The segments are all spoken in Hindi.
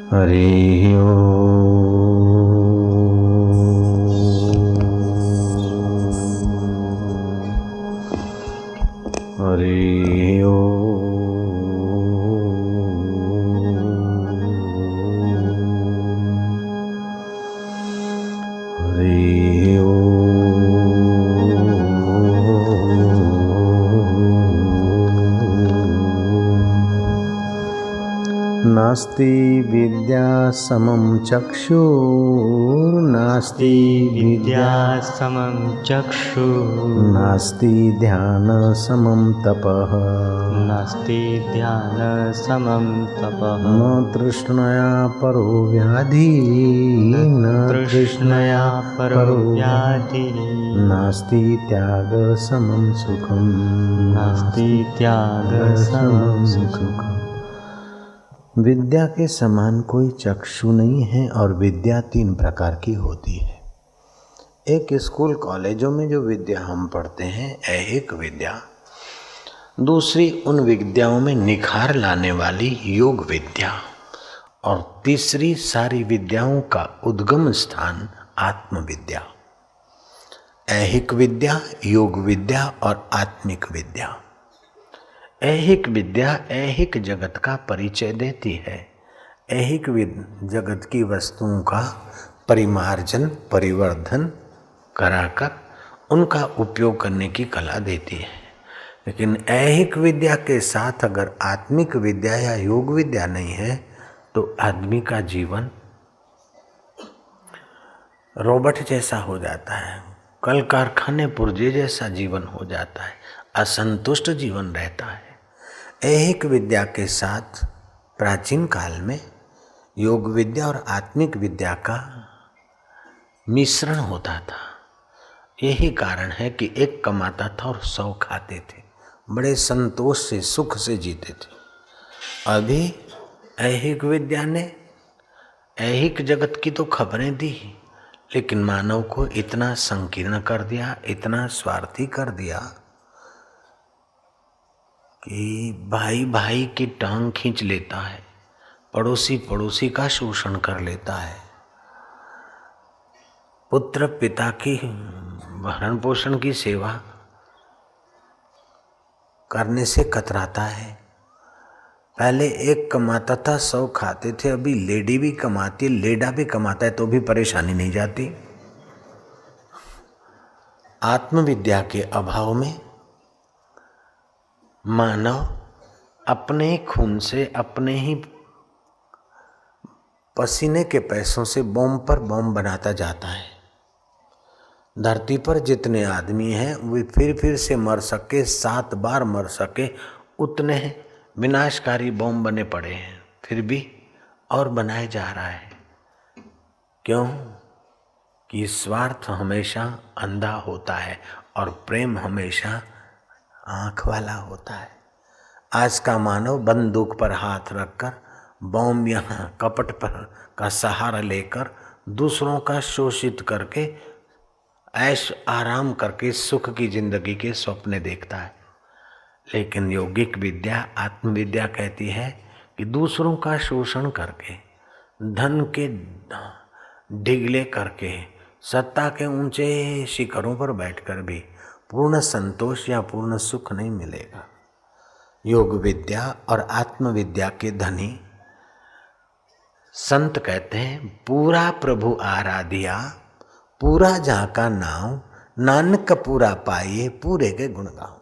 हरि ओम। हरि ओम। हरि ओम। नास्ति विद्या समं चक्षुर्नास्ति विद्या समं चक्षुः नास्ति ध्यान समं तपः नास्ति ध्यान समं तपः न तृष्णया परो व्याधि न तृष्णया परो व्याधि नास्ति त्याग समं सुखम नास्ति त्याग समं सुखम्। विद्या के समान कोई चक्षु नहीं है और विद्या 3 प्रकार की होती है। एक स्कूल कॉलेजों में जो विद्या हम पढ़ते हैं ऐहिक विद्या, दूसरी उन विद्याओं में निखार लाने वाली योग विद्या, और तीसरी सारी विद्याओं का उद्गम स्थान आत्मविद्या। ऐहिक विद्या, योग विद्या और आत्मिक विद्या। ऐहिक विद्या ऐहिक जगत का परिचय देती है, ऐहिक जगत की वस्तुओं का परिमार्जन परिवर्धन कराकर उनका उपयोग करने की कला देती है। लेकिन ऐहिक विद्या के साथ अगर आत्मिक विद्या या योग विद्या नहीं है तो आदमी का जीवन रोबोट जैसा हो जाता है, कल कारखाने पुर्जे जैसा जीवन हो जाता है, असंतुष्ट जीवन रहता है। ऐहिक विद्या के साथ प्राचीन काल में योग विद्या और आत्मिक विद्या का मिश्रण होता था। यही कारण है कि एक कमाता था और 100 खाते थे, बड़े संतोष से सुख से जीते थे। अभी ऐहिक विद्या ने ऐहिक जगत की तो खबरें दी, लेकिन मानव को इतना संकीर्ण कर दिया, इतना स्वार्थी कर दिया कि भाई भाई की टांग खींच लेता है, पड़ोसी पड़ोसी का शोषण कर लेता है, पुत्र पिता की भरण पोषण की सेवा करने से कतराता है। पहले एक कमाता था 100 खाते थे, अभी लेडी भी कमाती है, लेडा भी कमाता है तो भी परेशानी नहीं जाती। आत्मविद्या के अभाव में मानव अपने खून से अपने ही पसीने के पैसों से बम पर बम बनाता जाता है। धरती पर जितने आदमी हैं वे फिर से मर सके, 7 बार मर सके, उतने विनाशकारी बम बने पड़े हैं, फिर भी और बनाए जा रहा है। क्यों? कि स्वार्थ हमेशा अंधा होता है और प्रेम हमेशा आँख वाला होता है। आज का मानव बंदूक पर हाथ रखकर, बम यहाँ कपट पर का सहारा लेकर दूसरों का शोषित करके ऐश आराम करके सुख की जिंदगी के सपने देखता है। लेकिन यौगिक विद्या आत्मविद्या कहती है कि दूसरों का शोषण करके, धन के ढिगले करके, सत्ता के ऊंचे शिखरों पर बैठकर भी पूर्ण संतोष या पूर्ण सुख नहीं मिलेगा। योग विद्या और आत्मविद्या के धनी संत कहते हैं, पूरा प्रभु आराधिया पूरा जाका नाम, नानक पूरा पाइए पूरे के गुण गाओ।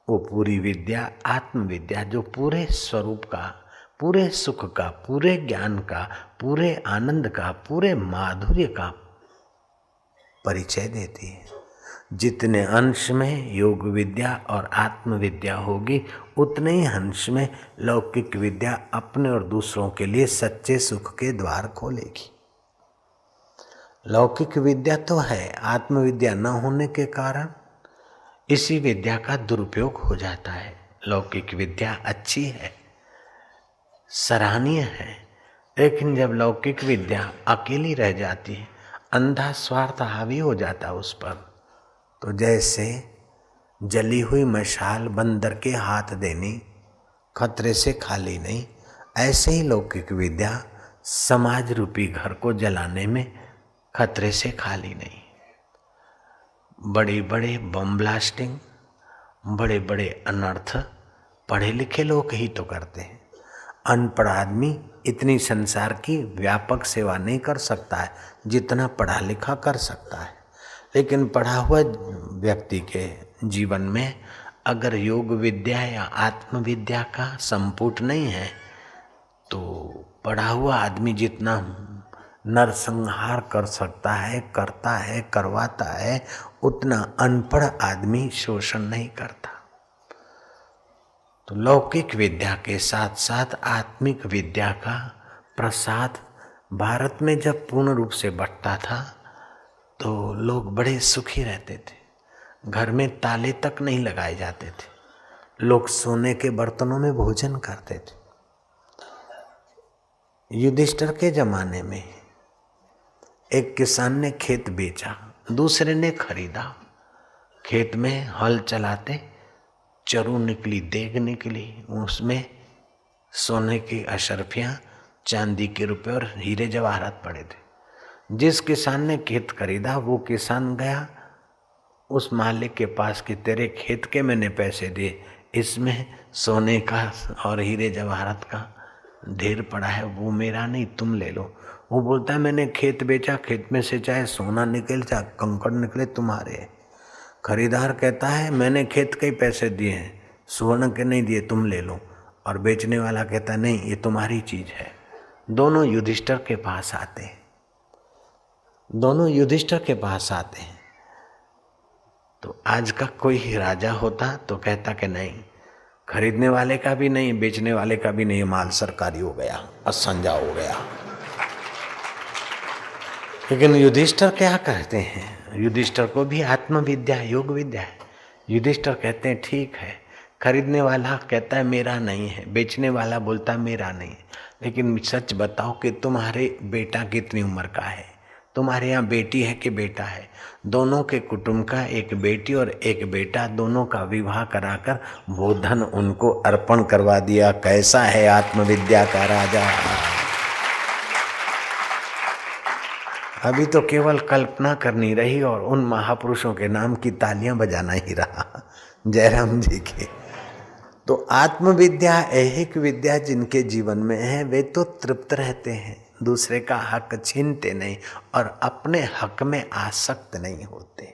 वो पूरी विद्या आत्मविद्या जो पूरे स्वरूप का, पूरे सुख का, पूरे ज्ञान का, पूरे आनंद का, पूरे माधुर्य का परिचय देती है। जितने अंश में योग विद्या और आत्मविद्या होगी, उतने ही अंश में लौकिक विद्या अपने और दूसरों के लिए सच्चे सुख के द्वार खोलेगी। लौकिक विद्या तो है, आत्मविद्या न होने के कारण इसी विद्या का दुरुपयोग हो जाता है। लौकिक विद्या अच्छी है, सराहनीय है, लेकिन जब लौकिक विद्या अकेली रह जाती है, अंधा स्वार्थ हावी हो जाता है उस पर, तो जैसे जली हुई मशाल बंदर के हाथ देनी, खतरे से खाली नहीं, ऐसे ही लौकिक विद्या समाज रूपी घर को जलाने में खतरे से खाली नहीं। बड़े बड़े बम ब्लास्टिंग, बड़े बड़े अनर्थ पढ़े लिखे लोग ही तो करते हैं। अनपढ़ आदमी इतनी संसार की व्यापक सेवा नहीं कर सकता है जितना पढ़ा लिखा कर सकता है। लेकिन पढ़ा हुआ व्यक्ति के जीवन में अगर योग विद्या या आत्मविद्या का संपुट नहीं है तो पढ़ा हुआ आदमी जितना नरसंहार कर सकता है, करता है, करवाता है, उतना अनपढ़ आदमी शोषण नहीं करता। तो लौकिक विद्या के साथ साथ आत्मिक विद्या का प्रसाद भारत में जब पूर्ण रूप से बढ़ता था तो लोग बड़े सुखी रहते थे। घर में ताले तक नहीं लगाए जाते थे। लोग सोने के बर्तनों में भोजन करते थे। युधिष्ठिर के जमाने में एक किसान ने खेत बेचा, दूसरे ने खरीदा। खेत में हल चलाते चरू निकली, देग निकली, उसमें सोने की अशर्फियाँ, चांदी के रुपए और हीरे जवाहरात पड़े थे। जिस किसान ने खेत खरीदा वो किसान गया उस मालिक के पास कि तेरे खेत के मैंने पैसे दिए, इसमें सोने का और हीरे जवाहरात का ढेर पड़ा है, वो मेरा नहीं, तुम ले लो। वो बोलता है मैंने खेत बेचा, खेत में से चाहे सोना निकले चाहे कंकड़ निकले तुम्हारे। खरीदार कहता है मैंने खेत के ही पैसे दिए हैं, स्वर्ण के नहीं दिए, तुम ले लो। और बेचने वाला कहता है नहीं, ये तुम्हारी चीज है। दोनों युधिष्ठिर के पास आते हैं। दोनों युधिष्ठिर के पास आते हैं। तो आज का कोई राजा होता तो कहता कि नहीं, खरीदने वाले का भी नहीं, बेचने वाले का भी नहीं, माल सरकारी हो गया, असंजा हो गया। लेकिन युधिष्ठिर क्या कहते हैं? युधिष्ठिर को भी आत्मविद्या, योग विद्या है। युधिष्ठिर कहते हैं ठीक है, खरीदने वाला कहता है मेरा नहीं है, बेचने वाला बोलता है मेरा नहीं है, लेकिन सच बताओ कि तुम्हारे बेटा कितनी उम्र का है? तुम्हारे यहाँ बेटी है कि बेटा है? दोनों के कुटुंब का एक बेटी और एक बेटा, दोनों का विवाह कराकर वो धन उनको अर्पण करवा दिया। कैसा है आत्मविद्या का राजा? अभी तो केवल कल्पना करनी रही और उन महापुरुषों के नाम की तालियां बजाना ही रहा, जयराम जी के। तो आत्मविद्या, ऐहिक विद्या जिनके जीवन में है वे तो तृप्त रहते हैं, दूसरे का हक छीनते नहीं और अपने हक में आसक्त नहीं होते।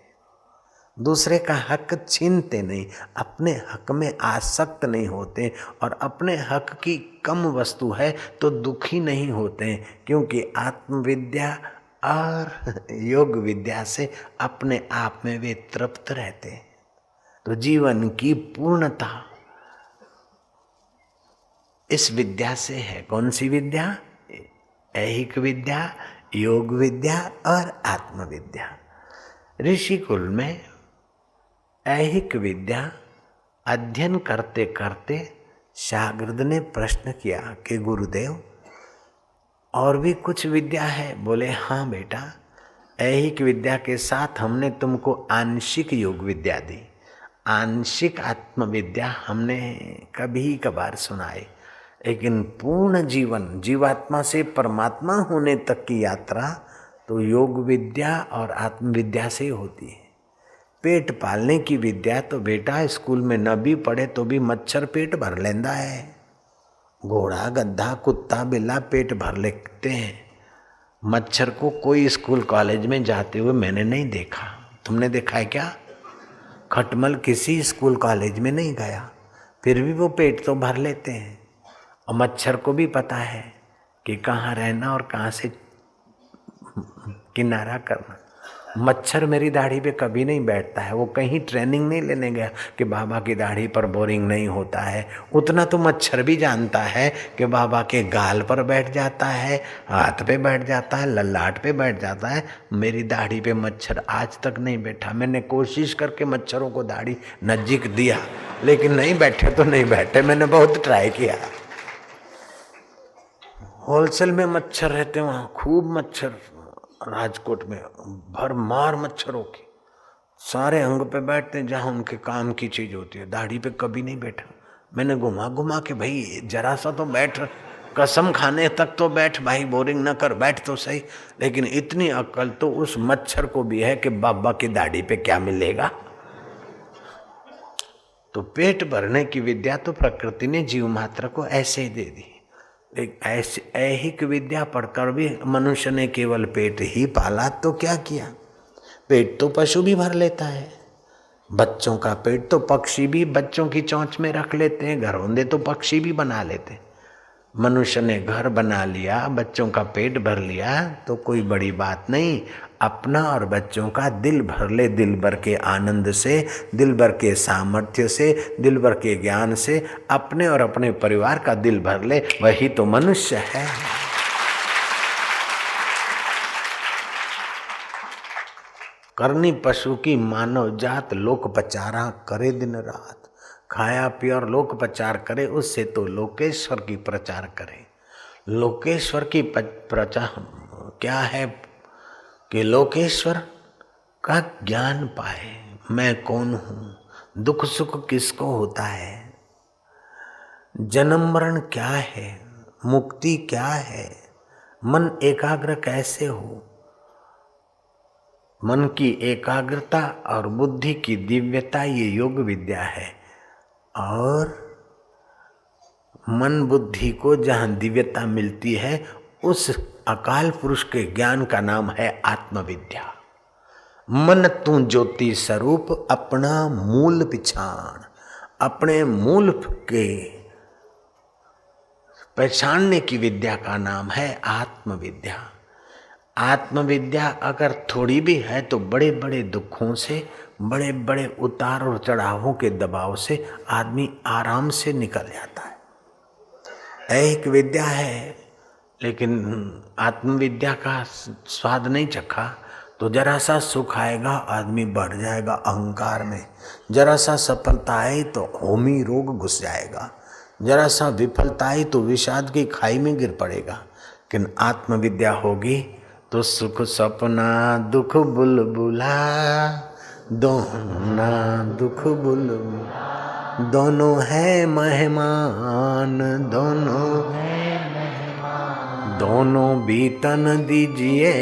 दूसरे का हक छीनते नहीं, अपने हक में आसक्त नहीं होते और अपने हक की कम वस्तु है तो दुखी नहीं होते, क्योंकि आत्मविद्या और योग विद्या से अपने आप में वे तृप्त रहते हैं। तो जीवन की पूर्णता इस विद्या से है। कौन सी विद्या? ऐहिक विद्या, योग विद्या और आत्मविद्या। ऋषि कुल में ऐहिक विद्या अध्ययन करते करते शागिर्द ने प्रश्न किया कि गुरुदेव और भी कुछ विद्या है? बोले हाँ बेटा, ऐहिक विद्या के साथ हमने तुमको आंशिक योग विद्या दी। आंशिक आत्मविद्या हमने कभी कभार सुनाई, लेकिन पूर्ण जीवन, जीवात्मा से परमात्मा होने तक की यात्रा तो योग विद्या और आत्मविद्या से होती है। पेट पालने की विद्या तो बेटा स्कूल में न भी पढ़े तो भी मच्छर पेट भर लेंदा है। घोड़ा, गधा, कुत्ता, बिल्ला पेट भर लेते हैं। मच्छर को कोई स्कूल कॉलेज में जाते हुए मैंने नहीं देखा। तुमने देखा है क्या? खटमल किसी स्कूल कॉलेज में नहीं गया, फिर भी वो पेट तो भर लेते हैं। और मच्छर को भी पता है कि कहाँ रहना और कहाँ से किनारा करना। मच्छर मेरी दाढ़ी पे कभी नहीं बैठता है। वो कहीं ट्रेनिंग नहीं लेने गया कि बाबा की दाढ़ी पर बोरिंग नहीं होता है। उतना तो मच्छर भी जानता है कि बाबा के गाल पर बैठ जाता है, हाथ पे बैठ जाता है, ललाट पे बैठ जाता है। मेरी दाढ़ी पे मच्छर आज तक नहीं बैठा। मैंने कोशिश करके मच्छरों को दाढ़ी नज़दीक दिया, लेकिन नहीं बैठे तो नहीं बैठे। मैंने बहुत ट्राई किया। होलसेल में मच्छर रहते, वहाँ खूब मच्छर, राजकोट में भरमार मच्छरों की, सारे अंग पे बैठते जहाँ उनके काम की चीज होती है। दाढ़ी पे कभी नहीं बैठा। मैंने घुमा घुमा के भाई जरा सा तो बैठ, कसम खाने तक तो बैठ भाई, बोरिंग न कर, बैठ तो सही। लेकिन इतनी अक्ल तो उस मच्छर को भी है कि बाबा की दाढ़ी पे क्या मिलेगा। तो पेट भरने की विद्या तो प्रकृति ने जीव मात्र को ऐसे ही दे दी। लेकिन ऐसी ऐहिक विद्या पढ़कर भी मनुष्य ने केवल पेट ही पाला तो क्या किया। पेट तो पशु भी भर लेता है, बच्चों का पेट तो पक्षी भी बच्चों की चोंच में रख लेते हैं, घरौंदे तो पक्षी भी बना लेते हैं। मनुष्य ने घर बना लिया, बच्चों का पेट भर लिया तो कोई बड़ी बात नहीं। अपना और बच्चों का दिल भर ले, दिल भर के आनंद से, दिल भर के सामर्थ्य से, दिल भर के ज्ञान से अपने और अपने परिवार का दिल भर ले, वही तो मनुष्य है। करनी पशु की मानव जात, लोक पचारा करे दिन रात। खाया पिया और लोक प्रचार करे, उससे तो लोकेश्वर की प्रचार करे। लोकेश्वर की प्रचार क्या है कि लोकेश्वर का ज्ञान पाए, मैं कौन हूँ, दुख सुख किसको होता है, जन्म मरण क्या है, मुक्ति क्या है, मन एकाग्र कैसे हो। मन की एकाग्रता और बुद्धि की दिव्यता ये योग विद्या है। और मन बुद्धि को जहाँ दिव्यता मिलती है, उस अकाल पुरुष के ज्ञान का नाम है आत्मविद्या। मन तू ज्योति स्वरूप अपना मूल पिछाण, अपने मूल के पहचानने की विद्या का नाम है आत्मविद्या। आत्मविद्या अगर थोड़ी भी है तो बड़े बड़े दुखों से, बड़े बड़े उतार और चढ़ावों के दबाव से आदमी आराम से निकल जाता है। एक विद्या है, लेकिन आत्मविद्या का स्वाद नहीं चखा तो जरा सा सुख आएगा आदमी बढ़ जाएगा अहंकार में, जरा सा सफलता आई तो होमी रोग घुस जाएगा, जरा सा विफलता आई तो विषाद की खाई में गिर पड़ेगा। लेकिन आत्मविद्या होगी तो सुख सपना दुख बुलबुला, दोनों दुख बुलबुला, दोनों है मेहमान, दोनों है मेहमान, दोनों बीतन दीजिए,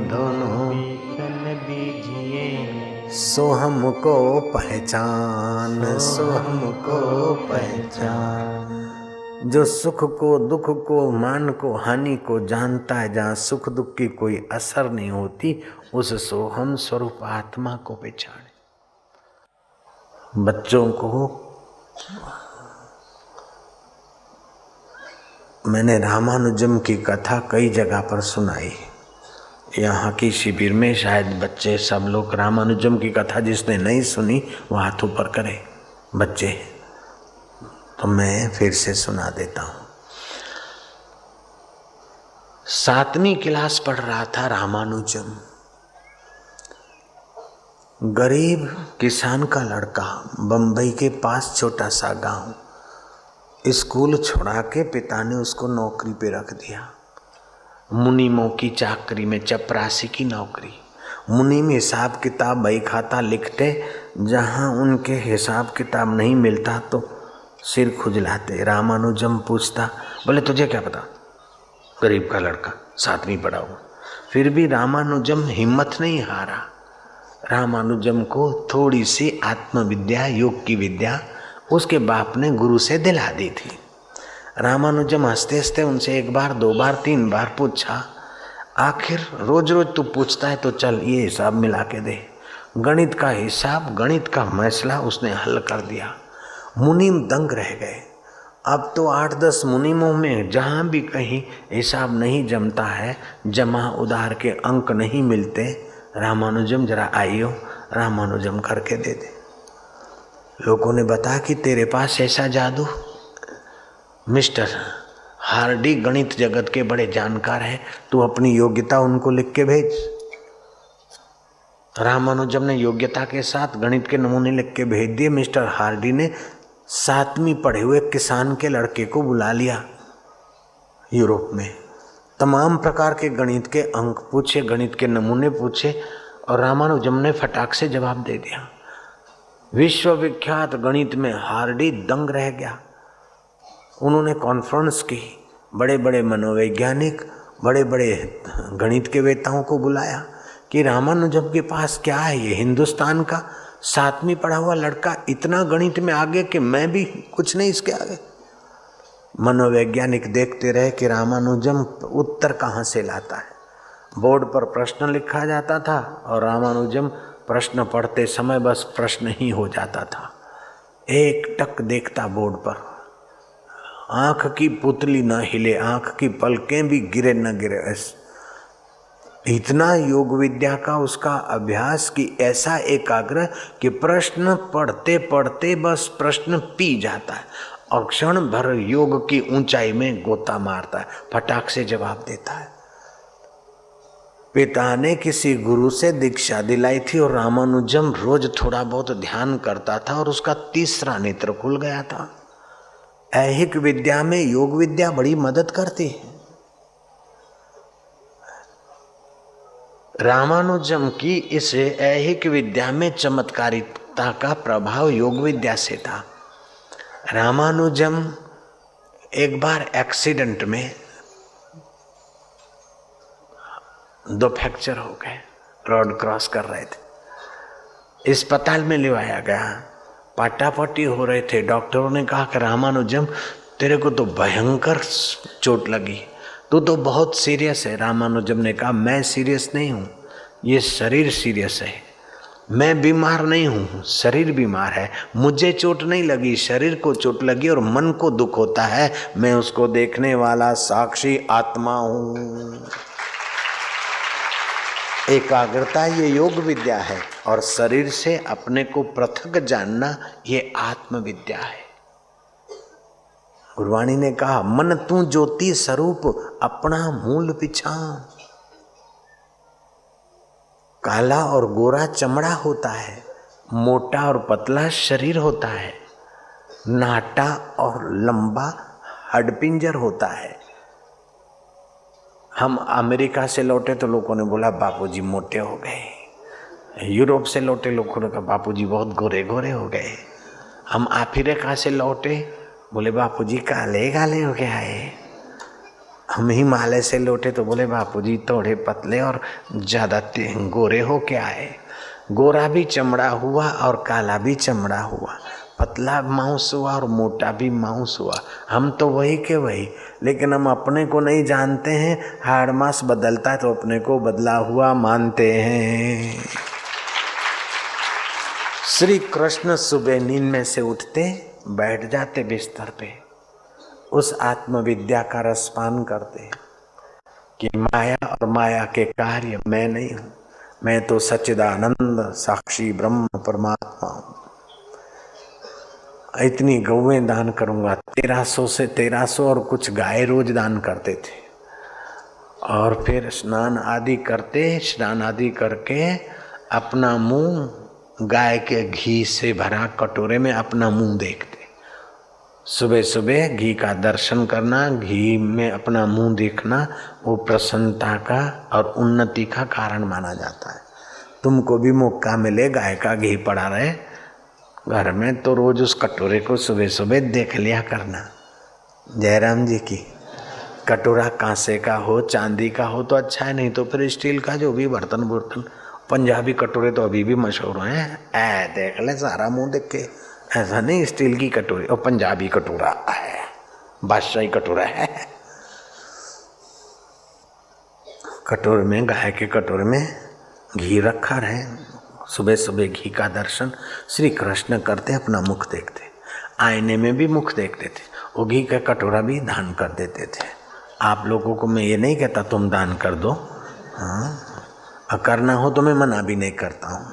दोनों बीतन दीजिए, सो हमको पहचान, सो हमको पहचान। जो सुख को, दुख को, मान को, हानि को जानता है, जहाँ सुख दुख की कोई असर नहीं होती, उस सोहम स्वरूप आत्मा को पहचाने। बच्चों को मैंने रामानुजम की कथा कई जगह पर सुनाई। यहाँ की शिविर में शायद बच्चे सब लोग, रामानुजम की कथा जिसने नहीं सुनी वो हाथ ऊपर करे बच्चे, तो मैं फिर से सुना देता हूँ। 7वीं क्लास पढ़ रहा था रामानुजम। गरीब किसान का लड़का, बंबई के पास छोटा सा गांव। स्कूल छोड़ा के पिता ने उसको नौकरी पे रख दिया, मुनीमों की चाकरी में, चपरासी की नौकरी। मुनीम हिसाब किताब बही खाता लिखते, जहाँ उनके हिसाब किताब नहीं मिलता तो सिर खुजलाते। रामानुजम पूछता, बोले तुझे क्या पता, गरीब का लड़का 7वीं पढ़ा हुआ। फिर भी रामानुजम हिम्मत नहीं हारा। रामानुजम को थोड़ी सी आत्मविद्या, योग की विद्या उसके बाप ने गुरु से दिला दी थी। रामानुजम हंसते हंसते उनसे 1 बार 2 बार 3 बार पूछा, आखिर रोज रोज तू पूछता है तो चल ये हिसाब मिला के दे। गणित का हिसाब, गणित का मसला उसने हल कर दिया। मुनीम दंग रह गए। अब तो 8-10 मुनीमों में जहाँ भी कहीं हिसाब नहीं जमता है, जमा उधार के अंक नहीं मिलते, रामानुजम जरा आइयो, रामानुजम करके दे दे। लोगों ने बताया कि तेरे पास ऐसा जादू, मिस्टर हार्डी गणित जगत के बड़े जानकार हैं, तू अपनी योग्यता उनको लिख के भेज। रामानुजम ने योग्यता के साथ गणित के नमूने लिख के भेज दिए। मिस्टर हार्डी ने 7वीं पढ़े हुए किसान के लड़के को बुला लिया यूरोप में। तमाम प्रकार के गणित के अंक पूछे, गणित के नमूने पूछे और रामानुजम ने फटाक से जवाब दे दिया। विश्वविख्यात गणित में हार्डी दंग रह गया। उन्होंने कॉन्फ्रेंस की बड़े बड़े मनोवैज्ञानिक, बड़े बड़े गणित के वेताओं को बुलाया कि रामानुजम के पास क्या है, ये हिंदुस्तान का 7वीं पढ़ा हुआ लड़का इतना गणित में आगे कि मैं भी कुछ नहीं इसके आगे। मनोवैज्ञानिक देखते रहे कि रामानुजम उत्तर कहाँ से लाता है। बोर्ड पर प्रश्न लिखा जाता था और रामानुजम प्रश्न पढ़ते समय बस प्रश्न ही हो जाता था। एक टक देखता बोर्ड पर, आंख की पुतली न हिले, आंख की पलकें भी गिरे न गिरे। इतना योग विद्या का उसका अभ्यास कि ऐसा एकाग्र कि प्रश्न पढ़ते पढ़ते बस प्रश्न पी जाता है और क्षण भर योग की ऊंचाई में गोता मारता है, फटाक से जवाब देता है। पिता ने किसी गुरु से दीक्षा दिलाई थी और रामानुजम रोज थोड़ा बहुत ध्यान करता था और उसका तीसरा नेत्र खुल गया था। ऐहिक विद्या में योग विद्या बड़ी मदद करती है। रामानुजम की इस ऐहिक विद्या में चमत्कारिता का प्रभाव योग विद्या से था। रामानुजम एक बार एक्सीडेंट में 2 फ्रैक्चर हो गए, रोड क्रॉस कर रहे थे, अस्पताल में लिवाया गया, पाटापट्टी हो रहे थे। डॉक्टरों ने कहा कि रामानुजम तेरे को तो भयंकर चोट लगी, तू तो बहुत सीरियस है। रामानुजम ने कहा मैं सीरियस नहीं हूँ, ये शरीर सीरियस है। मैं बीमार नहीं हूँ, शरीर बीमार है। मुझे चोट नहीं लगी, शरीर को चोट लगी और मन को दुख होता है। मैं उसको देखने वाला साक्षी आत्मा हूँ। एकाग्रता ये योग विद्या है और शरीर से अपने को पृथक जानना ये आत्म विद्या है। गुरवाणी ने कहा मन तू ज्योति स्वरूप अपना मूल पिछान। काला और गोरा चमड़ा होता है, मोटा और पतला शरीर होता है, नाटा और लंबा हड्डपिंजर होता है। हम अमेरिका से लौटे तो लोगों ने बोला बापूजी मोटे हो गए। यूरोप से लौटे लोगों ने कहा बापूजी बहुत गोरे गोरे हो गए। हम अफ्रीका से लौटे, बोले बापूजी काले काले हो गए आए। हम हिमालय से लौटे तो बोले बापूजी थोड़े पतले और ज़्यादा गोरे हो के आए। गोरा भी चमड़ा हुआ और काला भी चमड़ा हुआ, पतला मांस हुआ और मोटा भी मांस हुआ। हम तो वही के वही, लेकिन हम अपने को नहीं जानते हैं। हाड़ मांस बदलता है तो अपने को बदला हुआ मानते हैं। श्री कृष्ण सुबह नींद में से उठते, बैठ जाते बिस्तर पे, उस आत्मविद्या का रसपान करते कि माया और माया के कार्य मैं नहीं हूँ, मैं तो सच्चिदानंद साक्षी ब्रह्म परमात्मा हूँ। इतनी गौएं दान करूंगा, 1300 और कुछ गाय रोज दान करते थे। और फिर स्नान आदि करते, स्नान आदि करके अपना मुंह गाय के घी से भरा कटोरे में अपना मुंह देखते। सुबह सुबह घी का दर्शन करना, घी में अपना मुंह देखना, वो प्रसन्नता का और उन्नति का कारण माना जाता है। तुमको भी मौका मिले गाय का घी पड़ा रहे घर में तो रोज उस कटोरे को सुबह सुबह देख लिया करना। जयराम जी की कटोरा कांसे का हो, चांदी का हो तो अच्छा है, नहीं तो फिर स्टील का जो भी बर्तन। पंजाबी कटोरे तो अभी भी मशहूर हैं। देख ले सारा मुंह देख के, ऐसा नहीं स्टील की कटोरी और पंजाबी कटोरा है, बादशाही कटोरा है। कटोरे में, गाय के कटोरे में घी रखा रहे। सुबह सुबह घी का दर्शन श्री कृष्ण करते, अपना मुख देखते, आईने में भी मुख देखते थे। वो घी का कटोरा भी दान कर देते थे। आप लोगों को मैं ये नहीं कहता तुम दान कर दो, हाँ, करना हो तो मैं मना भी नहीं करता हूँ।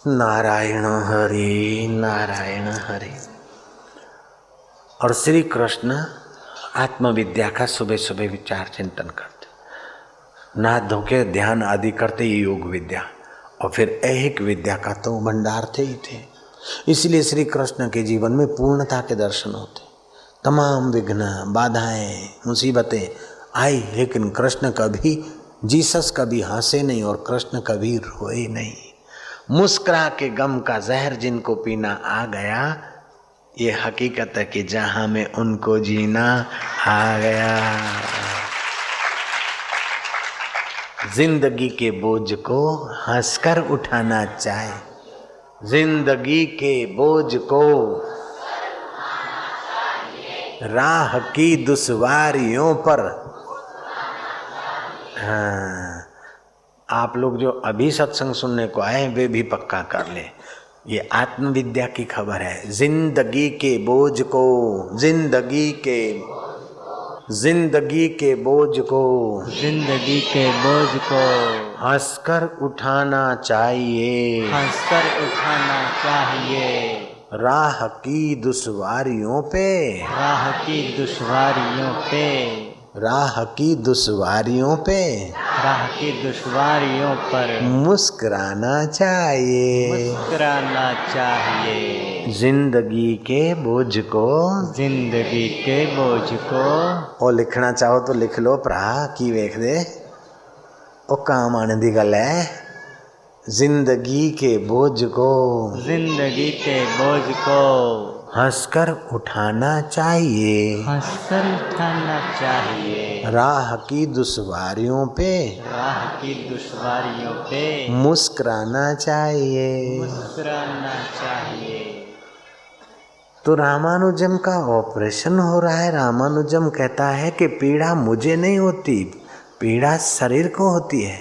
नारायण हरि नारायण हरि। और श्री कृष्ण आत्मविद्या का सुबह सुबह विचार चिंतन करते, नहा धो के ध्यान आदि करते, ये योग विद्या। और फिर ऐहिक विद्या का तो भंडार थे ही थे। इसलिए श्री कृष्ण के जीवन में पूर्णता के दर्शन होते। तमाम विघ्न, बाधाएं, मुसीबतें आई, लेकिन कृष्ण कभी, जीसस कभी हंसे नहीं और कृष्ण कभी रोए नहीं। मुस्कुरा के गम का जहर जिनको पीना आ गया, ये हकीकत है कि जहां में उनको जीना आ गया। जिंदगी के बोझ को हंसकर उठाना चाहे, जिंदगी के बोझ को, राह की दुश्वारियों पर। हाँ, आप लोग जो अभी सत्संग सुनने को आए वे भी पक्का कर ले, ये आत्मविद्या की खबर है। जिंदगी के बोझ को, जिंदगी के बोझ को, जिंदगी के बोझ को हंसकर उठाना चाहिए, हंसकर उठाना चाहिए। राह की दुश्वारियों पे, राह की दुश्वारियों पे, राह की दुश्वारियों पे, राह की दुश्वारियों पर मुस्कुराना चाहिए, मुस्कुराना चाहिए। जिंदगी के बोझ को। जिंदगी के बोझ को और लिखना चाहो तो लिख लो भरा की वेख दे, ओ काम आने दी गल है। जिंदगी के बोझ को, जिंदगी के बोझ को हंसकर उठाना चाहिए, हंसकर उठाना चाहिए। राह की दुश्वारियों पे, राह की दुश्वारियों पे मुस्कुराना चाहिए। मुस्कुराना चाहिए। तो रामानुजम का ऑपरेशन हो रहा है। रामानुजम कहता है कि पीड़ा मुझे नहीं होती, पीड़ा शरीर को होती है।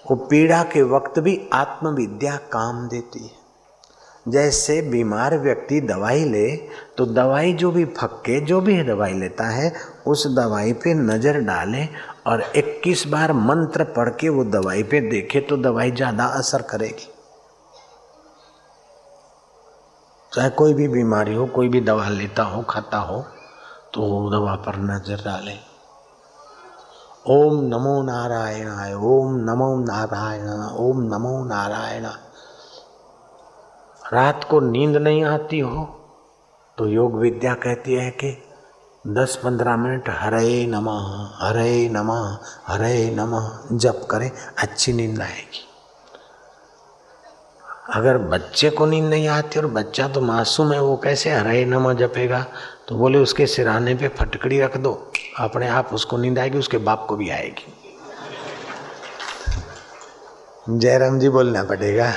वो पीड़ा के वक्त भी आत्मविद्या काम देती है। जैसे बीमार व्यक्ति दवाई ले तो दवाई जो भी फक्के जो भी दवाई लेता है उस दवाई पे नज़र डाले और 21 बार मंत्र पढ़ के वो दवाई पे देखे तो दवाई ज़्यादा असर करेगी। चाहे कोई भी बीमारी हो, कोई भी दवा लेता हो, खाता हो, तो दवा पर नज़र डाले। ओम नमो नारायणाय, ओम नमो नारायण, ओम नमो नारायण। रात को नींद नहीं आती हो तो योग विद्या कहती है कि 10-15 मिनट हरे नमः हरे नमः हरे नमः जप करें, अच्छी नींद आएगी। अगर बच्चे को नींद नहीं आती और बच्चा तो मासूम है, वो कैसे हरे नमः जपेगा? तो बोले उसके सिराने पे फटकड़ी रख दो, अपने आप उसको नींद आएगी, उसके बाप को भी आएगी। जयराम जी बोलना पड़ेगा।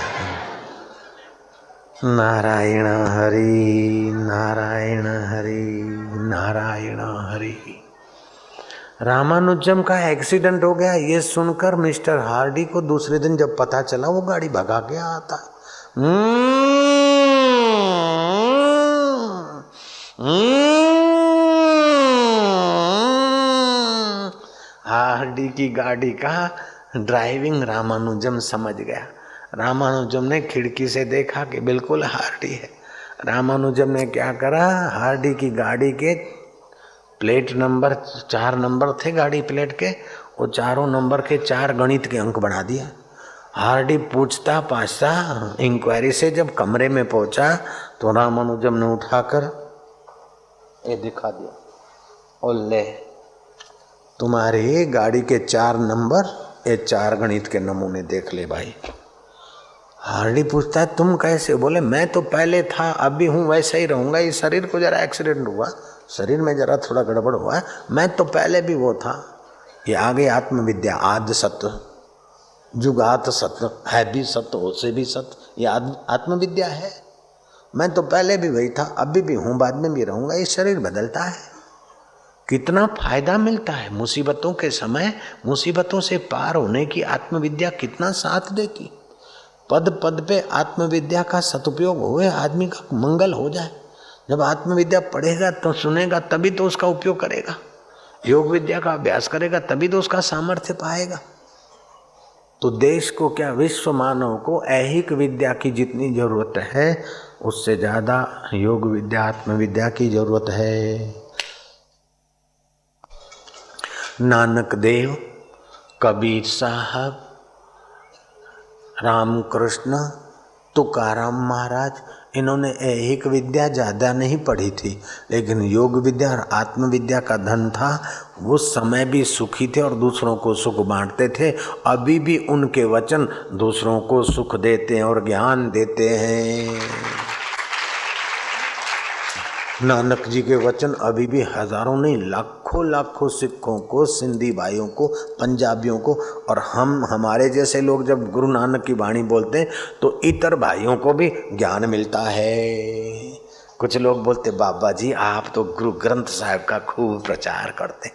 नारायण हरि नारायण हरि नारायण हरि। रामानुजम का एक्सीडेंट हो गया ये सुनकर मिस्टर हार्डी को दूसरे दिन जब पता चला वो गाड़ी भगा के आता। हार्डी की गाड़ी का ड्राइविंग रामानुजम समझ गया। रामानुजम ने खिड़की से देखा कि बिल्कुल हार्डी है। रामानुजम ने क्या करा, हार्डी की गाड़ी के प्लेट नंबर 4 नंबर थे गाड़ी प्लेट के, वो चारों नंबर के 4 गणित के अंक बना दिया। हार्डी पूछता पाछता इंक्वायरी से जब कमरे में पहुंचा तो रामानुजम ने उठाकर ये दिखा दिया, और ले तुम्हारी गाड़ी के 4 नंबर, ये 4 गणित के नमूने देख ले भाई। हार्डी पूछता है तुम कैसे? बोले मैं तो पहले था, अभी हूँ, वैसे ही रहूँगा। इस शरीर को जरा एक्सीडेंट हुआ, शरीर में जरा थोड़ा गड़बड़ हुआ, मैं तो पहले भी वो था। ये आगे आत्मविद्या, आद सत्य, जुगात सत्य, है भी सत्य, हो से भी सत्य, ये आत्मविद्या है। मैं तो पहले भी वही था, अभी भी हूँ, बाद में भी रहूँगा। ये शरीर बदलता है। कितना फायदा मिलता है मुसीबतों के समय, मुसीबतों से पार होने की आत्मविद्या कितना साथ देती। पद पद पे आत्मविद्या का सदुपयोग हुए, आदमी का मंगल हो जाए। जब आत्मविद्या पढ़ेगा तो सुनेगा, तभी तो उसका उपयोग करेगा। योग विद्या का अभ्यास करेगा तभी तो उसका सामर्थ्य पाएगा। तो देश को क्या, विश्व मानव को ऐहिक विद्या की जितनी जरूरत है उससे ज्यादा योग विद्या, आत्मविद्या की जरूरत है। नानक देव, कबीर साहब, रामकृष्ण, तुकाराम महाराज, इन्होंने ऐहिक विद्या ज़्यादा नहीं पढ़ी थी, लेकिन योग विद्या और आत्मविद्या का धन था। वो समय भी सुखी थे और दूसरों को सुख बांटते थे। अभी भी उनके वचन दूसरों को सुख देते हैं और ज्ञान देते हैं। नानक जी के वचन अभी भी हजारों नहीं लाखों लाखों सिखों को, सिंधी भाइयों को, पंजाबियों को, और हमारे जैसे लोग जब गुरु नानक की वाणी बोलते हैं तो इतर भाइयों को भी ज्ञान मिलता है। कुछ लोग बोलते बाबा जी आप तो गुरु ग्रंथ साहिब का खूब प्रचार करते।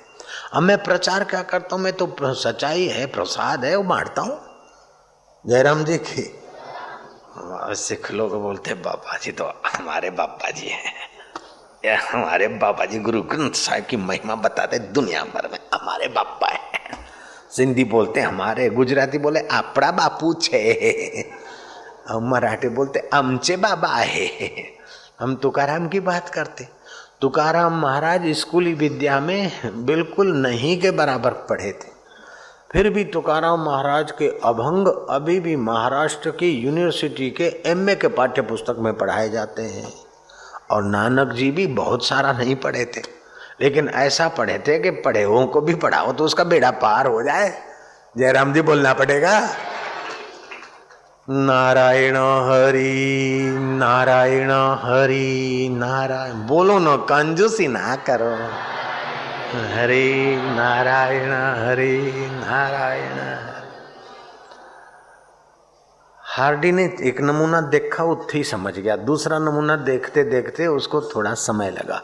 अब मैं प्रचार क्या करता हूँ, मैं तो सच्चाई है, प्रसाद है वो बांटता हूँ। जयराम जी की सिख लोग बोलते बाबा जी तो हमारे बाबा जी हैं, या हमारे बाबा जी गुरु ग्रंथ साहिब की महिमा बताते दुनिया भर में, हमारे बाबा है। सिंधी बोलते हमारे, गुजराती बोले आपड़ा बापू छे, मराठी बोलते आमचे बाबा है। हम तुकाराम की बात करते। तुकाराम महाराज स्कूली विद्या में बिल्कुल नहीं के बराबर पढ़े थे, फिर भी तुकाराम महाराज के अभंग अभी भी महाराष्ट्र की यूनिवर्सिटी के एमए के पाठ्य पुस्तक में पढ़ाए जाते हैं। और नानक जी भी बहुत सारा नहीं पढ़े थे, लेकिन ऐसा पढ़े थे कि पढ़े हुओं को भी पढ़ाओ तो उसका बेड़ा पार हो जाए। जयराम जी बोलना पड़ेगा, नारायण हरि नारायण हरि नारायण, बोलो न कंजूसी ना करो, हरे नारायण हरे नारायण। हार्डी ने एक नमूना देखा, वो थी समझ गया। दूसरा नमूना देखते देखते उसको थोड़ा समय लगा,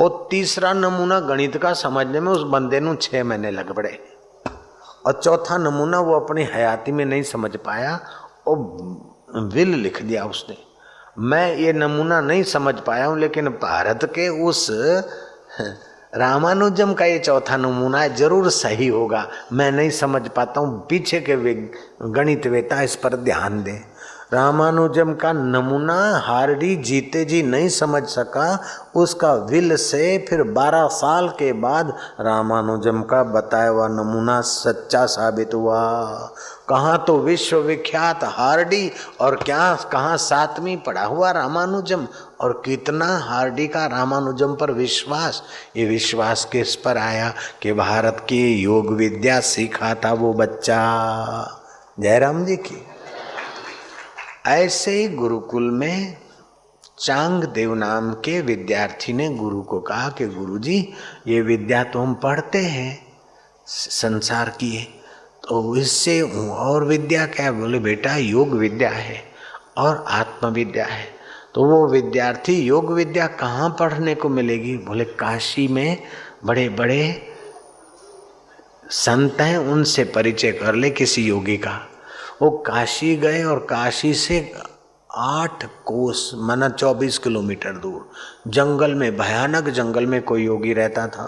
और तीसरा नमूना गणित का समझने में उस बंदे नू 6 महीने लग पड़े, और चौथा नमूना वो अपनी हयाती में नहीं समझ पाया और विल लिख दिया उसने। मैं ये नमूना नहीं समझ पाया हूँ, लेकिन भारत के उस रामानुजम का ये चौथा नमूना है, जरूर सही होगा। मैं नहीं समझ पाता हूँ, पीछे के गणितवेता इस पर ध्यान दें। रामानुजम का नमूना हार्डी जीते जी नहीं समझ सका, उसका विल से फिर 12 साल के बाद रामानुजम का बताया हुआ नमूना सच्चा साबित हुआ। कहाँ तो विश्वविख्यात हार्डी, और क्या कहाँ 7वीं पढ़ा हुआ रामानुजम, और कितना हार्डी का रामानुजम पर विश्वास। ये विश्वास किस पर आया कि भारत की योग विद्या सीखा था वो बच्चा। जयराम जी की। ऐसे ही गुरुकुल में चांग देव नाम के विद्यार्थी ने गुरु को कहा कि गुरुजी ये विद्या तो हम पढ़ते हैं संसार की है, तो इससे और विद्या क्या? बोले बेटा योग विद्या है और आत्म विद्या है। तो वो विद्यार्थी योग विद्या कहाँ पढ़ने को मिलेगी? बोले काशी में बड़े बड़े संत हैं, उनसे परिचय कर ले किसी योगी का। वो काशी गए और काशी से 8 कोस माना 24 किलोमीटर दूर जंगल में, भयानक जंगल में कोई योगी रहता था।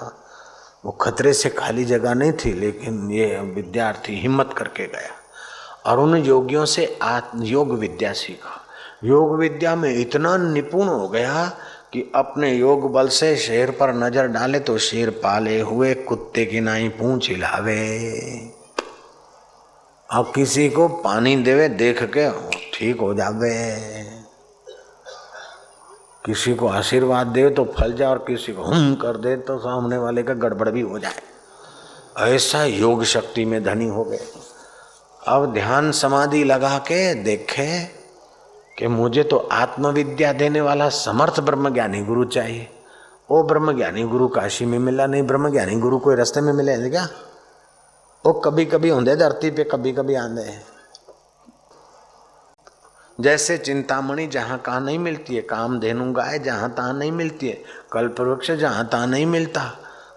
वो खतरे से खाली जगह नहीं थी, लेकिन ये विद्यार्थी हिम्मत करके गया और उन योगियों से योग विद्या सीखा। योग विद्या में इतना निपुण हो गया कि अपने योग बल से शेर पर नजर डाले तो शेर पाले हुए कुत्ते की नाई पूंछ हिलावे, और किसी को पानी देवे देख के ठीक हो जावे, किसी को आशीर्वाद दे तो फल जाए और किसी को हम कर दे तो सामने वाले का गड़बड़ भी हो जाए। ऐसा योग शक्ति में धनी हो गए। अब ध्यान समाधि लगा के देखे कि मुझे तो आत्मविद्या देने वाला समर्थ ब्रह्मज्ञानी गुरु चाहिए। वो ब्रह्मज्ञानी गुरु काशी में मिला नहीं, ब्रह्मज्ञानी गुरु कोई रास्ते में मिले क्या? वो कभी कभी होंगे धरती पे, कभी कभी आंधे हैं। जैसे चिंतामणि जहाँ कहाँ नहीं मिलती है, कामधेनु गाय जहाँ तहाँ नहीं मिलती है, कल्पवृक्ष जहाँ तहाँ नहीं मिलता,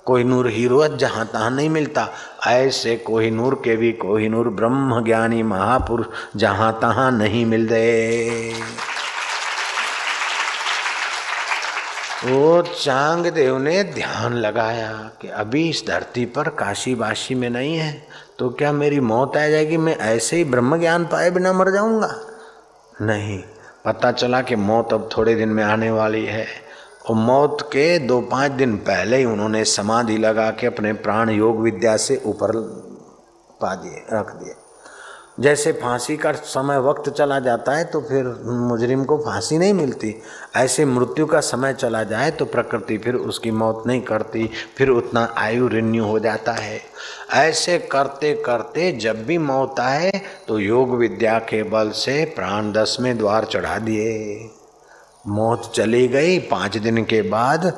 कोहिनूर हीरो जहाँ तहाँ नहीं मिलता, ऐसे कोहिनूर के भी कोहिनूर ब्रह्म ज्ञानी महापुरुष जहाँ तहाँ नहीं मिल रहे। वो चांग देव ने ध्यान लगाया कि अभी इस धरती पर काशी वाशी में नहीं है तो क्या मेरी मौत आ जाएगी? मैं ऐसे ही ब्रह्म ज्ञान पाए बिना मर जाऊंगा? नहीं, पता चला कि मौत अब थोड़े दिन में आने वाली है। और मौत के 2-5 दिन पहले ही उन्होंने समाधि लगा के अपने प्राण योग विद्या से ऊपर पा दिए, रख दिए। जैसे फांसी का समय वक्त चला जाता है तो फिर मुजरिम को फांसी नहीं मिलती, ऐसे मृत्यु का समय चला जाए तो प्रकृति फिर उसकी मौत नहीं करती, फिर उतना आयु रिन्यू हो जाता है। ऐसे करते करते जब भी मौत आए तो योग विद्या के बल से प्राण 10वें द्वार चढ़ा दिए। मौत चली गई। 5 दिन के बाद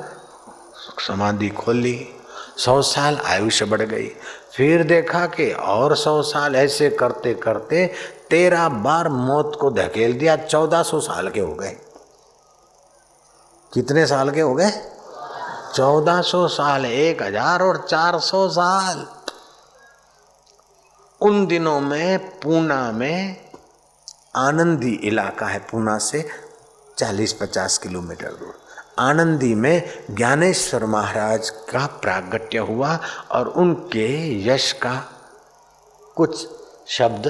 समाधि खोली, 100 साल आयुष्य बढ़ गई। फिर देखा कि और 100 साल, ऐसे करते करते 13 बार मौत को धकेल दिया। 1400 साल के हो गए। कितने साल के हो गए? 1400 साल, 1400 साल। उन दिनों में पूना में, आनंदी इलाका है पूना से 40-50 किलोमीटर दूर, आनंदी में ज्ञानेश्वर महाराज का प्रागट्य हुआ और उनके यश का कुछ शब्द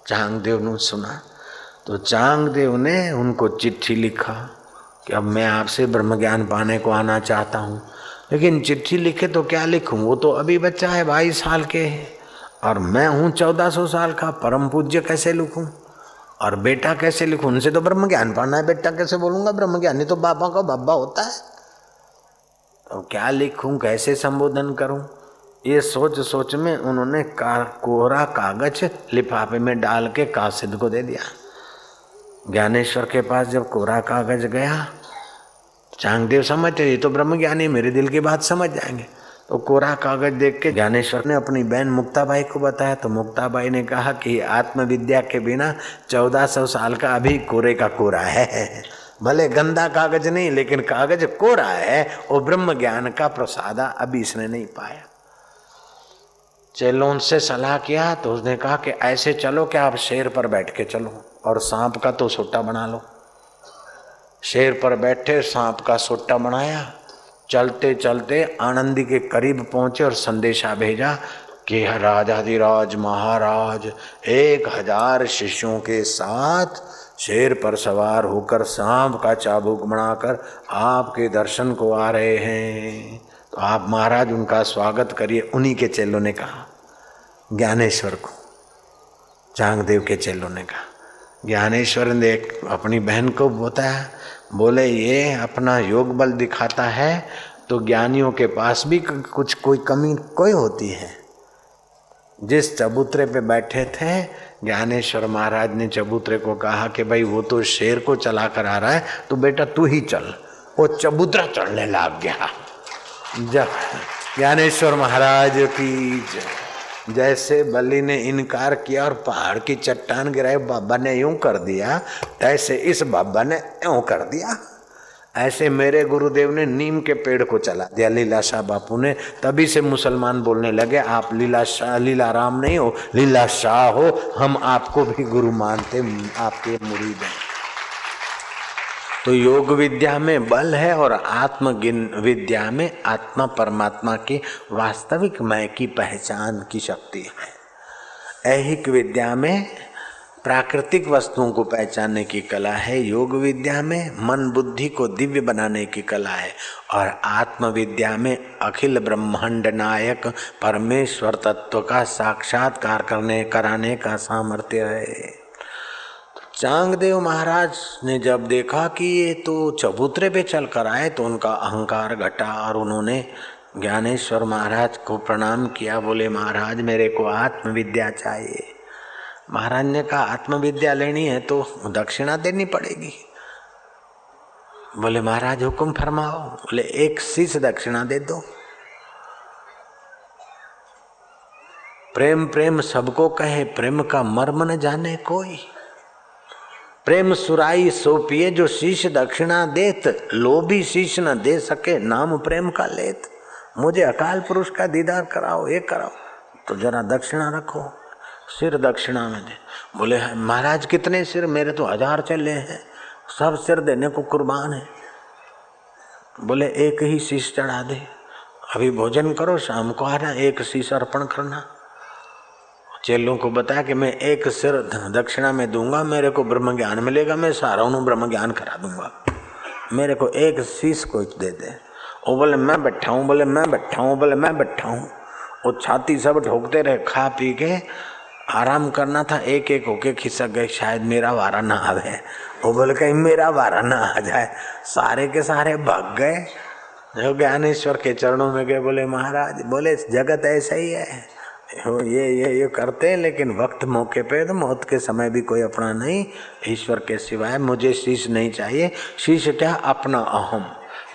चांगदेव ने सुना। तो चांगदेव ने उनको चिट्ठी लिखा कि अब मैं आपसे ब्रह्म ज्ञान पाने को आना चाहता हूँ। लेकिन चिट्ठी लिखे तो क्या लिखूँ, वो तो अभी बच्चा है, 22 साल के है, और मैं हूँ 1400 साल का, परम पूज्य कैसे लिखूँ? और बेटा कैसे लिखूं? उनसे तो ब्रह्म ज्ञान पढ़ना है, बेटा कैसे बोलूंगा? ब्रह्म ज्ञानी तो बाबा का बाबा होता है। तो क्या लिखूं, कैसे संबोधन करूं? ये सोच सोच में उन्होंने कोरा कागज लिफाफे में डाल के कासिद को दे दिया। ज्ञानेश्वर के पास जब कोरा कागज गया, चांगदेव समझते ये तो ब्रह्म ज्ञानी, मेरे दिल की बात समझ जाएंगे। तो कोरा कागज देख के ज्ञानेश्वर ने अपनी बहन मुक्ताबाई को बताया। तो मुक्ताबाई ने कहा कि आत्मविद्या के बिना 1400 साल का अभी कोरे का कोरा है। भले गंदा कागज नहीं, लेकिन कागज कोरा है। वो ब्रह्म ज्ञान का प्रसादा अभी इसने नहीं पाया। चेलों से सलाह किया तो उसने कहा कि ऐसे चलो कि आप शेर पर बैठ के चलो और सांप का तो सोटा बना लो। शेर पर बैठे, सांप का सोटा बनाया। चलते चलते आनंदी के करीब पहुंचे और संदेशा भेजा कि राजाधिराज महाराज 1000 शिष्यों के साथ शेर पर सवार होकर सांप का चाबुक बनाकर आपके दर्शन को आ रहे हैं, तो आप महाराज उनका स्वागत करिए। उन्हीं के चेलों ने कहा, ज्ञानेश्वर को, चांगदेव के चेलों ने कहा। ज्ञानेश्वर ने अपनी बहन को बताया, बोले ये अपना योग बल दिखाता है तो ज्ञानियों के पास भी कुछ कोई कमी कोई होती है। जिस चबूतरे पे बैठे थे, ज्ञानेश्वर महाराज ने चबूतरे को कहा कि भाई वो तो शेर को चला कर आ रहा है, तो बेटा तू ही चल। वो चबूतरा चढ़ने लग गया। जब ज्ञानेश्वर महाराज की जैसे बलि ने इनकार किया और पहाड़ की चट्टान गिराई, बाबा ने यूं कर दिया, तैसे इस बाबा ने यूं कर दिया। ऐसे मेरे गुरुदेव ने नीम के पेड़ को चला दिया, लीलाशाह बापू ने। तभी से मुसलमान बोलने लगे, आप लीलाशाह, लीलाराम नहीं हो, लीलाशाह हो, हम आपको भी गुरु मानते, आपके मुरीद हैं। तो योग विद्या में बल है और आत्म विद्या में आत्मा परमात्मा की वास्तविक मैं की पहचान की शक्ति है। ऐहिक विद्या में प्राकृतिक वस्तुओं को पहचानने की कला है, योग विद्या में मन बुद्धि को दिव्य बनाने की कला है, और आत्म विद्या में अखिल ब्रह्मांड नायक परमेश्वर तत्व का साक्षात्कार कराने का सामर्थ्य है। चांगदेव महाराज ने जब देखा कि ये तो चबूतरे पे चल कर आए, तो उनका अहंकार घटा और उन्होंने ज्ञानेश्वर महाराज को प्रणाम किया। बोले महाराज मेरे को आत्मविद्या चाहिए। महाराज ने कहा आत्मविद्या लेनी है तो दक्षिणा देनी पड़ेगी। बोले महाराज हुक्म फरमाओ। बोले 1 शीश दक्षिणा दे दो। प्रेम प्रेम सबको कहे, प्रेम का मर्म न जाने कोई। प्रेम सुराई सो पिए, जो शीश दक्षिणा देत, लोभी शीश न दे सके, नाम प्रेम का लेत। मुझे अकाल पुरुष का दीदार कराओ, ये कराओ, तो जरा दक्षिणा रखो, सिर दक्षिणा में दे। बोले महाराज कितने सिर? मेरे तो 1000 चले हैं, सब सिर देने को कुर्बान है। बोले 1 ही शीश चढ़ा दे, अभी भोजन करो, शाम को आना, 1 शीश अर्पण करना। चेलों को बताया कि मैं 1 सिर दक्षिणा में दूंगा, मेरे को ब्रह्म ज्ञान मिलेगा, मैं सारा उन्होंने ब्रह्म ज्ञान करा दूंगा, मेरे को 1 शीश को दे दे। वो बोले मैं बैठा हूँ, बोले मैं बैठा हूँ, बोले मैं बैठा हूँ। वो छाती सब ठोकते रहे, खा पी के आराम करना था, एक एक होके खिसक गए, शायद मेरा वारा ना आवे। वो बोले कहीं मेरा वारा ना आ जाए। सारे के सारे भाग गए, जो ज्ञानेश्वर के चरणों में गए। बोले महाराज, बोले जगत ऐसा ही है, ये करते हैं, लेकिन वक्त मौके पे तो मौत के समय भी कोई अपना नहीं, ईश्वर के सिवाय। मुझे शीश नहीं चाहिए। शीश क्या? अपना अहम।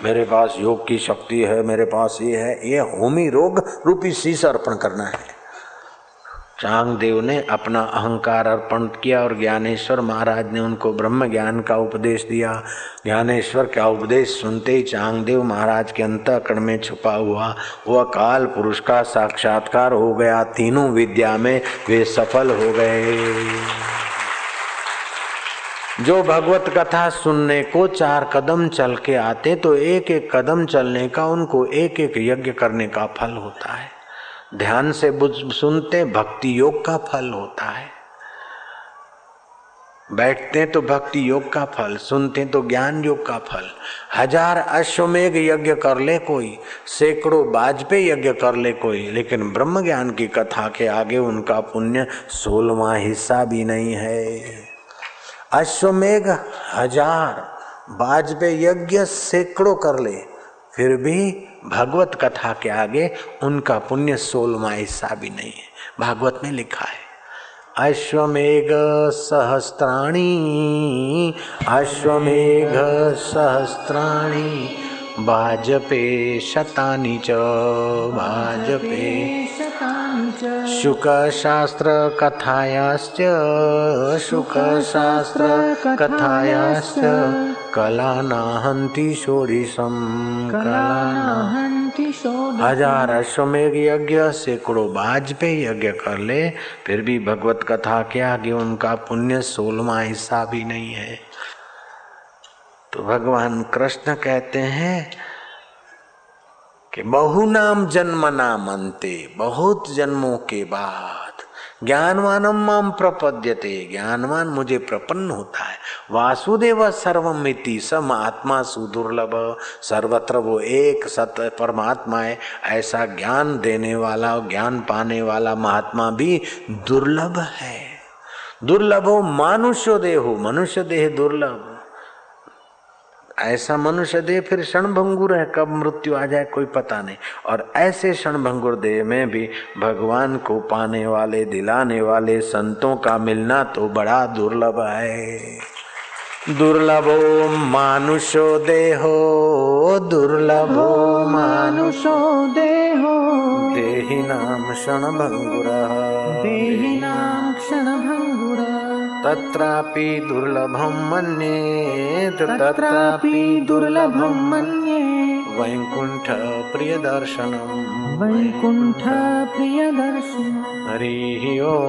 मेरे पास योग की शक्ति है, मेरे पास ये है, ये होमी रोग रूपी शीश अर्पण करना है। चांगदेव ने अपना अहंकार अर्पण किया और ज्ञानेश्वर महाराज ने उनको ब्रह्म ज्ञान का उपदेश दिया। ज्ञानेश्वर का उपदेश सुनते ही चांगदेव महाराज के अंतःकरण में छुपा हुआ वह काल पुरुष का साक्षात्कार हो गया। तीनों विद्या में वे सफल हो गए। जो भगवत कथा सुनने को 4 कदम चल के आते, तो एक एक कदम चलने का उनको एक एक यज्ञ करने का फल होता है। ध्यान से सुनते भक्ति योग का फल होता है। बैठते तो भक्ति योग का फल, सुनते तो ज्ञान योग का फल। 1000 अश्वमेघ यज्ञ कर ले कोई, सैकड़ों वाजपेयी यज्ञ कर ले कोई, लेकिन ब्रह्म ज्ञान की कथा के आगे उनका पुण्य 16वां हिस्सा भी नहीं है। अश्वमेघ 1000, वाजपेयी यज्ञ सैकड़ों कर ले, फिर भी भगवत कथा के आगे उनका पुण्य 16वां हिस्सा भी नहीं है। भागवत में लिखा है अश्वमेघ सहस्त्राणि, अश्वमेघ सहस्त्राणि, वाजपेयी शतानि च, वाजपेयी शुकशास्त्र कथायाश्च, शुकशास्त्र कथायाश्च, कलानाहन्ति षोडशम, कलानाहन्ति षोडशम। 1000 अश्वमेघ यज्ञ, सैकड़ों वाजपेयी यज्ञ कर ले, फिर भी भगवत कथा के आगे उनका पुण्य 16वां हिस्सा भी नहीं है। तो भगवान कृष्ण कहते हैं कि बहुनाम जन्मनाम अन्ते, बहुत जन्मों के बाद ज्ञानवानम माम प्रपद्यते, ज्ञानवान मुझे प्रपन्न होता है। वासुदेव सर्वमिति, सम आत्मा सुदुर्लभ, सर्वत्र वो एक सत्य परमात्मा है, ऐसा ज्ञान देने वाला, ज्ञान पाने वाला महात्मा भी दुर्लभ है। दुर्लभो मानुष्यो देहो, मनुष्य देह दुर्लभ। ऐसा मनुष्य देह फिर क्षणभंगुर है, कब मृत्यु आ जाए कोई पता नहीं। और ऐसे क्षणभंगुर देह में भी भगवान को पाने वाले, दिलाने वाले संतों का मिलना तो बड़ा दुर्लभ है। दुर्लभो मानुषो देहो, दुर्लभो मानुषो देहो, देहिनां क्षणभंगुरः, देहिनां क्षणभंगुरः, तत्रापि दुर्लभं मन्ये, तत्रापि दुर्लभं मन्ये, वैकुंठ प्रियदर्शनम्, वैकुंठ प्रियदर्शनम्। हरि ओम।